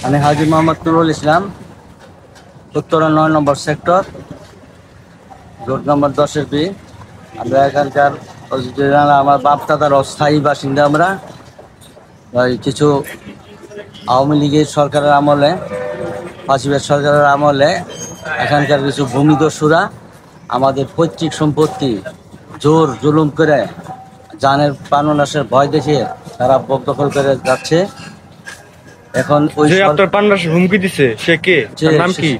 আমি হাজী মোহাম্মদ নুরুল ইসলাম, উত্তরা ৯ নম্বর sector, road number 10-এর B. আমরা এখানকার আমার বাপ দাদার অস্থায়ী বাসিন্দা। আমরা কিছু আওয়ামী লীগের সরকারের আমলে, ফাঁসিবাদ সরকারের আমলে এখানকার কিছু ভূমিদস্যুরা আমাদের পৈতৃক সম্পত্তি জোর জুলুম করে জানের প্রাণনাশের ভয় দেখিয়ে তারা বকদখল করে যাচ্ছে। এখন ওই যে আপনার প্রাণনাশের হুমকি দিছে সে কে? তার নাম কি?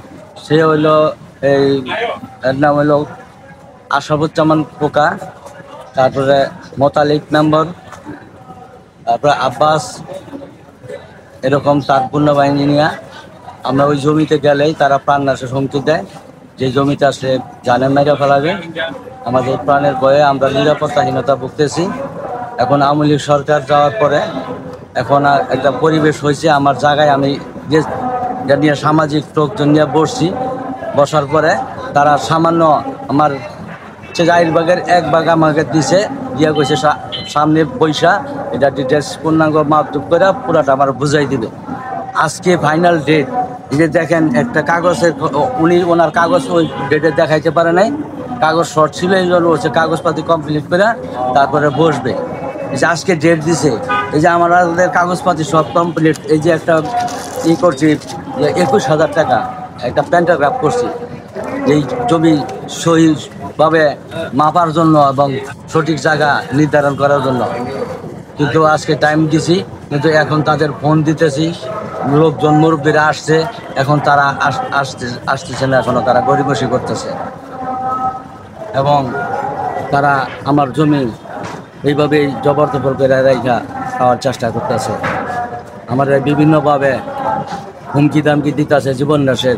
সে হইল এই এর নাম হইল আশরাফুজ্জামান পোকা, তারপরে মোতালিক মেম্বর, তারপরে আব্বাস, এরকম তার পূর্ণবাহিনী নিয়ে আমরা ওই জমিতে গেলেই তারা প্রাণনাশের হুমকি দেয়, যে জমিতে আসলে জানে মেরে ফেলাবে। আমাদের প্রাণের ভয়ে আমরা নিরাপত্তাহীনতা ভুগতেছি। এখন আওয়ামী লীগ সরকার যাওয়ার পরে এখন একটা পরিবেশ হয়েছে আমার জায়গায়, আমি যে নিয়ে সামাজিক লোকজন নিয়ে বসার পরে তারা সামান্য আমার 4 ভাগের 1 ভাগ আমাকে দিছে, দিয়ে গেছে সামনে পয়সা এটা ডিটেলস পূর্ণাঙ্গ মাপজুপ করে পুরাটা আমার বুঝাই দিবে। আজকে ফাইনাল ডেট, এই যে দেখেন একটা কাগজের, ওনার কাগজ ওই ডেটে দেখাইতে পারে নাই, কাগজ শর্ট ছিল, এই জন্য হচ্ছে কাগজপাতি কমপ্লিট করে তারপরে বসবে। এই যে আজকে ডেট দিছে, এই যে আমাদের কাগজপাতি সব কমপ্লিট, এই যে একটা করছি যে 21,000 টাকা একটা প্যান্টাগ্রাফ করছি এই জমি সহিভাবে মাপার জন্য এবং সঠিক জায়গা নির্ধারণ করার জন্য। কিন্তু আজকে টাইম দিছি, কিন্তু এখন তাদের ফোন দিতেছি, লোকজন মুরব্বীরা আসছে, এখন তারা আসতেছে না, এখনো তারা গড়িমসি করতেছে এবং তারা আমার জমি এইভাবেই জবরদখল করে রেখা খাওয়ার চেষ্টা করতেছে। আমার বিভিন্নভাবে হুমকি দামকি দিতেছে জীবন নাশের,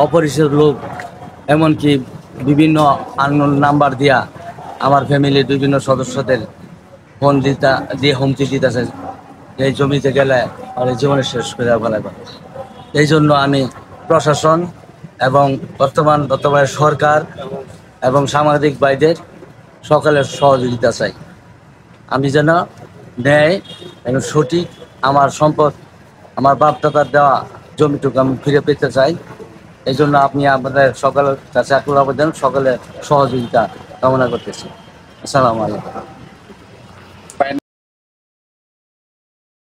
অপরিচিত লোক, এমনকি বিভিন্ন আননোন নাম্বার দিয়া আমার ফ্যামিলির বিভিন্ন সদস্যদের ফোন দিয়ে হুমকি দিতেছে, এই জমিতে গেলে আর এই জীবনে শেষ করে ফেলাবে। এই জন্য আমি প্রশাসন এবং বর্তমানে সরকার এবং সাংবাদিক ভাইদের সকলের সহযোগিতা চাই। আমি যেন ন্যায় এবং সঠিক আমার সম্পদ, আমার বাপ দাদার দেওয়া জমিটুকু আমি ফিরে পেতে চাই। এই জন্য আপনি আপনাদের সকলের কাছে আকুল আবেদন, সকলের সহযোগিতা কামনা করতেছি। আসসালামু আলাইকুম।